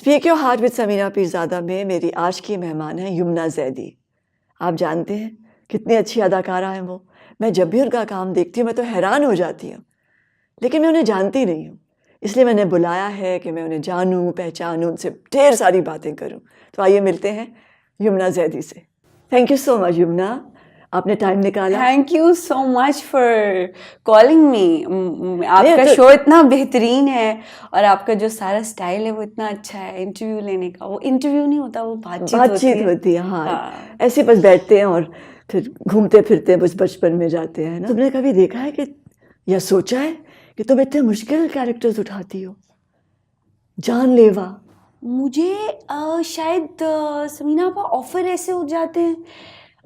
Speak your heart with Sameena Peerzada में मेरी आज की मेहमान है यमुना ज़ैदी। आप जानते हैं कितनी अच्छी अदाकारा हैं वो। मैं जब भी उनका काम देखती हूँ मैं तो हैरान हो जाती हूँ, लेकिन मैं उन्हें जानती नहीं हूँ। इसलिए मैंने बुलाया है कि मैं उन्हें जानूँ, पहचानूँ, उनसे ढेर सारी बातें करूँ। तो आइए मिलते हैं यमुना ज़ैदी से। Thank you so much Yamuna, आपने टाइम निकाला। Thank you so much for calling me. आपका तो- शो इतना बेहतरीन है और आपका जो सारा स्टाइल है वो इतना अच्छा है। इंटरव्यू लेने का, वो इंटरव्यू नहीं होता, वो बातचीत होती है। हाँ, हाँ। ऐसे बस बैठते हैं और फिर घूमते फिरते बस बचपन में जाते हैं ना। तुमने कभी देखा है कि या सोचा है कि तुम इतने मुश्किल कैरेक्टर्स उठाती हो? जानलेवा। मुझे शायद समीना आपा ऑफर ऐसे हो जाते हैं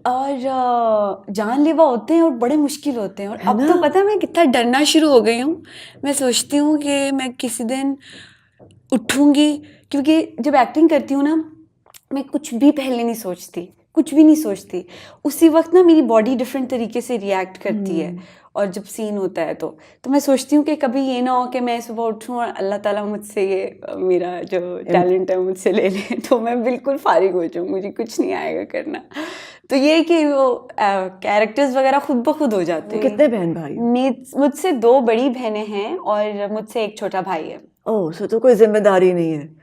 और जानलेवा होते हैं और बड़े मुश्किल होते हैं। और है अब ना? तो पता है मैं कितना डरना शुरू हो गई हूँ। मैं सोचती हूँ कि मैं किसी दिन उठूँगी, क्योंकि जब एक्टिंग करती हूँ ना मैं कुछ भी पहले नहीं सोचती, कुछ भी नहीं सोचती। उसी वक्त ना मेरी बॉडी डिफरेंट तरीके से रिएक्ट करती है। और जब सीन होता है तो मैं सोचती हूँ कि कभी ये ना हो कि मैं सुबह उठूँ और अल्लाह ताला मुझसे ये मेरा जो टैलेंट है मुझसे ले ले, तो मैं बिल्कुल फारिग हो जाऊँ, मुझे कुछ नहीं आएगा करना। तो ये कि वो कैरेक्टर्स वगैरह खुद ब खुद हो जाते हैं। कितने बहन भाई हो? मुझसे 2 बड़ी बहनें हैं और मुझसे एक छोटा भाई है। ओह, सो तो कोई जिम्मेदारी नहीं है।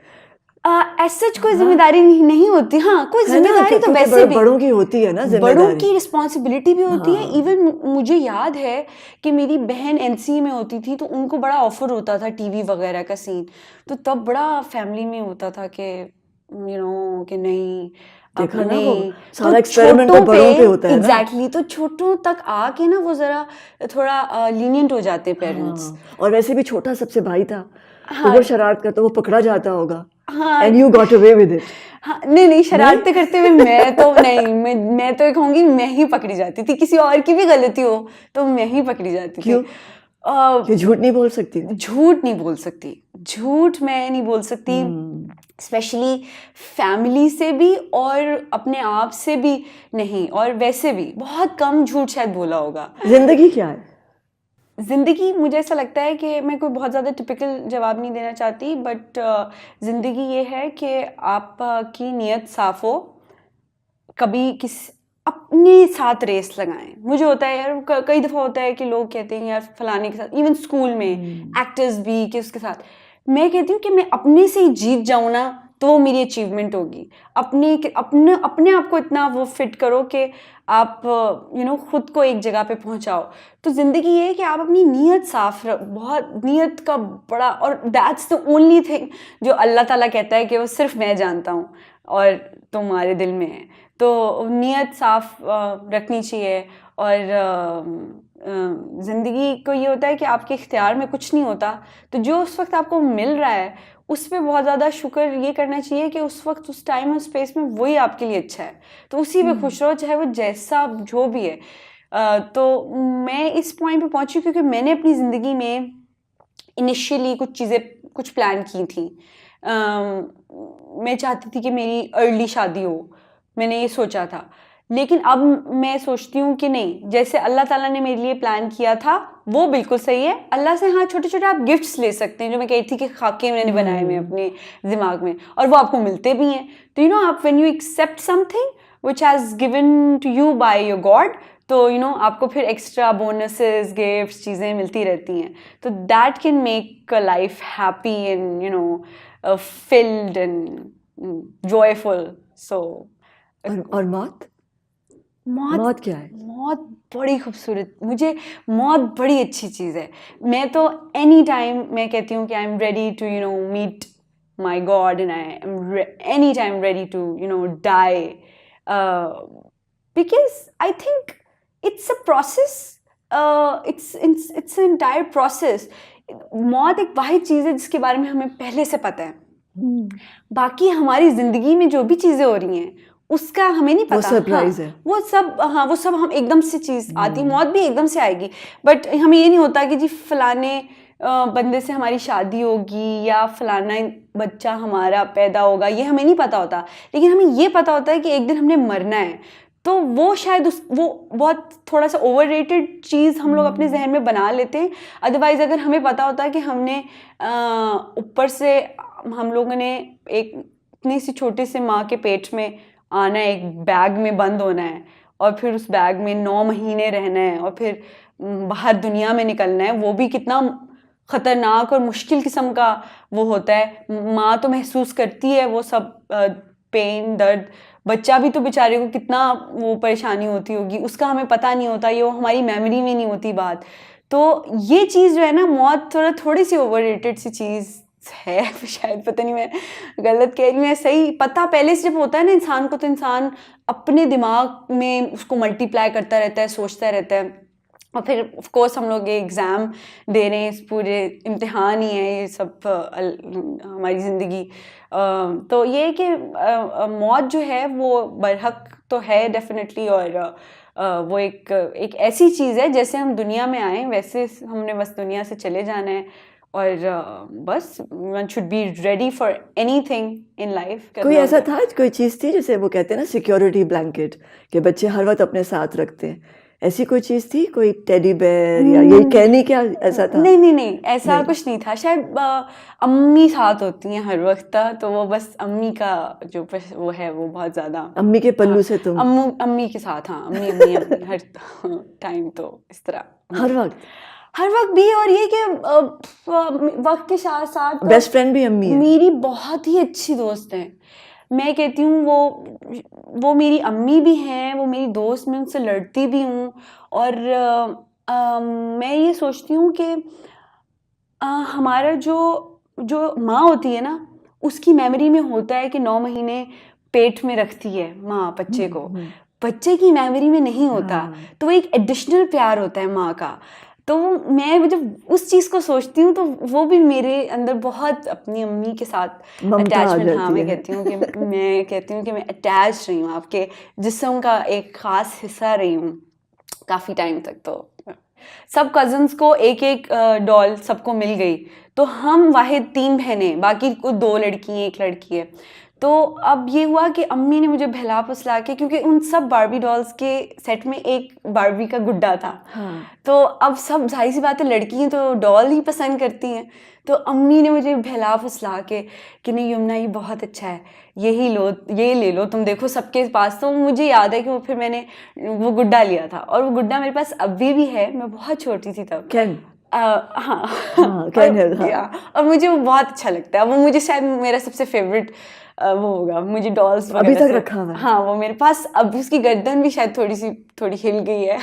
ऐसा कोई जिम्मेदारी नहीं होती। हाँ, कोई है ना, जिम्मेदारी तो क्योंकि वैसे भी बड़ों की होती है ना बड़ों जिम्मेदारी। की रिस्पॉन्सिबिलिटी भी होती है। हाँ। इवन मुझे याद है कि मेरी बहन एनसीए में होती थी तो उनको बड़ा ऑफर होता था टीवी वगैरह का सीन, तो तब बड़ा फैमिली में होता था कि कि नहीं देखा ना, अपने वो तो सारा एक्सपेरिमेंट तो छोटों बड़ों पे होता है ना। एग्जैक्टली तो छोटों तक आके ना वो जरा थोड़ा लीनियंट हो जाते हैं पेरेंट्स। हाँ, और वैसे भी छोटा सबसे भाई था, तो हाँ वो शरारत करता वो पकड़ा जाता होगा। हाँ and you got away with it. हाँ, नहीं शरारतें करते हुए मैं तो नहीं, मैं तो कहूँगी मैं ही पकड़ी जाती थी। किसी और की भी गलती हो तो मैं ही पकड़ी जाती थी। क्यों? कि झूठ नहीं बोल सकती थी? झूठ नहीं बोल सकती, झूठ मैं नहीं बोल सकती, स्पेशली फैमिली से भी और अपने आप से भी नहीं, और वैसे भी बहुत कम झूठ शायद बोला होगा। जिंदगी क्या है? ज़िंदगी मुझे ऐसा लगता है कि मैं कोई बहुत ज़्यादा टिपिकल जवाब नहीं देना चाहती, बट ज़िंदगी ये है कि आपकी नीयत साफ़ हो, कभी किस अपने साथ रेस लगाएं। मुझे होता है यार, कई दफ़ा होता है कि लोग कहते हैं यार फलाने के साथ, इवन स्कूल में एक्टर्स भी कि उसके साथ, मैं कहती हूँ कि मैं अपने से ही जीत जाऊँ ना तो वो मेरी अचीवमेंट होगी। अपने आप को इतना वो फिट करो कि आप खुद को एक जगह पे पहुंचाओ। तो ज़िंदगी ये है कि आप अपनी नीयत साफ बहुत नीयत का बड़ा, और दैट्स द ओनली थिंग जो अल्लाह ताला कहता है कि वो सिर्फ मैं जानता हूँ और तुम्हारे दिल में है। तो नीयत साफ रखनी चाहिए। और ज़िंदगी को ये होता है कि आपके इख्तियार में कुछ नहीं होता, तो जो उस वक्त आपको मिल रहा है उस पर बहुत ज़्यादा शुक्र ये करना चाहिए कि उस वक्त उस टाइम और स्पेस में वही आपके लिए अच्छा है, तो उसी पे खुश रहो, चाहे वो जैसा जो भी है। तो मैं इस पॉइंट पे पहुंची क्योंकि मैंने अपनी ज़िंदगी में इनिशियली कुछ चीज़ें कुछ प्लान की थी। मैं चाहती थी कि मेरी अर्ली शादी हो, मैंने ये सोचा था। लेकिन अब मैं सोचती हूँ कि नहीं, जैसे अल्लाह ताला ने मेरे लिए प्लान किया था वो बिल्कुल सही है। अल्लाह से हाँ छोटे छोटे आप गिफ्ट्स ले सकते हैं, जो मैं कही थी कि खाके मैंने बनाए हुए अपने दिमाग में, और वो आपको मिलते भी हैं। तो आप when you accept something which has given to you by your god, तो आपको फिर एक्स्ट्रा बोनसेस गिफ्ट्स चीज़ें मिलती रहती हैं। तो that can make a life happy and filled and joyful. So और मौत? मौत क्या है? मौत बड़ी खूबसूरत, मुझे मौत बड़ी अच्छी चीज़ है। मैं तो एनी टाइम मैं कहती हूँ कि I am ready to meet my god, and I am any time ready to die, because I think it's a process, it's an entire process. मौत एक वाहिद चीज़ है जिसके बारे में हमें पहले से पता है। बाकी हमारी ज़िंदगी में जो भी चीज़ें हो रही हैं उसका हमें नहीं पता, वो सरप्राइज है। वो सब हम एकदम से चीज़ आती, मौत भी एकदम से आएगी, बट हमें ये नहीं होता कि जी फलाने बंदे से हमारी शादी होगी या फलाना बच्चा हमारा पैदा होगा, ये हमें नहीं पता होता। लेकिन हमें ये पता होता है कि एक दिन हमने मरना है। तो वो शायद वो बहुत थोड़ा सा ओवररेटेड चीज़ हम लोग अपने जहन में बना लेते हैं। अदरवाइज़ अगर हमें पता होता है कि हमने ऊपर से हम लोगों ने एक इतनी सी छोटे से माँ के पेट में आना है, एक बैग में बंद होना है और फिर उस बैग में 9 महीने रहना है और फिर बाहर दुनिया में निकलना है, वो भी कितना खतरनाक और मुश्किल किस्म का वो होता है। माँ तो महसूस करती है वो सब पेन दर्द, बच्चा भी तो बेचारे को कितना वो परेशानी होती होगी, उसका हमें पता नहीं होता, ये वो हमारी मेमोरी में नहीं होती बात। तो ये चीज़ जो है ना, मौत थोड़ी सी ओवररेटेड सी चीज़ है। शायद पता नहीं मैं गलत कह रही हूँ या सही, पता पहले से जब होता है ना इंसान को, तो इंसान अपने दिमाग में उसको मल्टीप्लाई करता रहता है, सोचता रहता है। और फिर ऑफ कोर्स हम लोग ये एग्ज़ाम दे रहे हैं, इस पूरे इम्तिहान ही है ये सब हमारी ज़िंदगी। तो ये कि मौत जो है वो बरहक तो है डेफिनेटली, और वो एक ऐसी चीज़ है जैसे हम दुनिया में आए वैसे हमने बस दुनिया से चले जाना है, और बस one should be ready for anything in life. कोई ऐसा था, कोई चीज़ थी जैसे वो कहते हैं ना सिक्योरिटी ब्लैंकेट, कि बच्चे हर वक्त अपने साथ रखते हैं, ऐसी कोई चीज़ थी, कोई टेडी बेयर या यही कहने क्या ऐसा था? नहीं ऐसा कुछ नहीं था। शायद अम्मी साथ होती हैं हर वक्त, तो वो बस अम्मी का जो वो है वो बहुत ज़्यादा, अम्मी के पल्लू से तुम अम्मी के साथ, हाँ अम्मी हर टाइम, तो इस तरह हर वक्त भी। और ये कि वक्त के साथ साथ बेस्ट फ्रेंड भी अम्मी है, मेरी बहुत ही अच्छी दोस्त है। मैं कहती हूँ वो मेरी अम्मी भी हैं, वो मेरी दोस्त, मैं उनसे लड़ती भी हूँ। और मैं ये सोचती हूँ कि हमारा जो माँ होती है ना, उसकी मेमोरी में होता है कि 9 महीने पेट में रखती है माँ बच्चे को, बच्चे की मेमोरी में नहीं होता। तो वो एक एडिशनल प्यार होता है माँ का। तो मैं जब उस चीज़ को सोचती हूँ तो वो भी मेरे अंदर बहुत अपनी अम्मी के साथ अटैचमेंट, हाँ मैं कहती हूँ कि मैं अटैच रही हूँ, आपके जिस्म का एक ख़ास हिस्सा रही हूँ काफ़ी टाइम तक। तो सब कज़न्स को एक एक डॉल सबको मिल गई, तो हम वाहिद 3 बहनें, बाकी को 2 लड़की हैं 1 लड़की है। तो अब ये हुआ कि अम्मी ने मुझे बहला फुसला के, क्योंकि उन सब बारबी डॉल्स के सेट में एक बारबी का गुड्डा था, तो अब सब जाहिर सी बात है लड़की हैं तो डॉल ही पसंद करती हैं। तो अम्मी ने मुझे बहला फुसला के कि नहीं यमुना ये बहुत अच्छा है, यही लो, ये ले लो तुम, देखो सबके पास। तो मुझे याद है कि वो फिर मैंने वो गुड्डा लिया था, और वो गुड्डा मेरे पास अभी भी है, मैं बहुत छोटी थी तब। हाँ और मुझे वो बहुत अच्छा लगता है, वो मुझे शायद मेरा सबसे फेवरेट वो होगा, मुझे डॉल्स अभी तक रखा हुआ है। हाँ वो मेरे पास, अब उसकी गर्दन भी शायद थोड़ी हिल गई है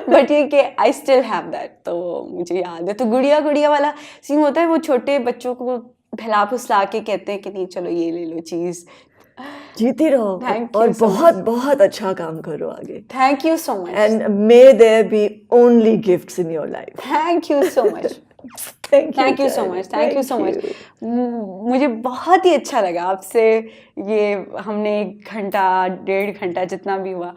बट ये कि आई स्टिल हैव दैट, तो मुझे याद है। तो गुड़िया वाला सीन होता है, वो छोटे बच्चों को बहला फुसला के कहते हैं कि नहीं चलो ये ले लो चीज़, जीती रहो और बहुत बहुत अच्छा काम करो आगे। Thank you so much, and may there be only gifts in your life. Thank you so much, thank you so much. मुझे बहुत ही अच्छा लगा आपसे, ये हमने 1 घंटा 1.5 घंटा जितना भी हुआ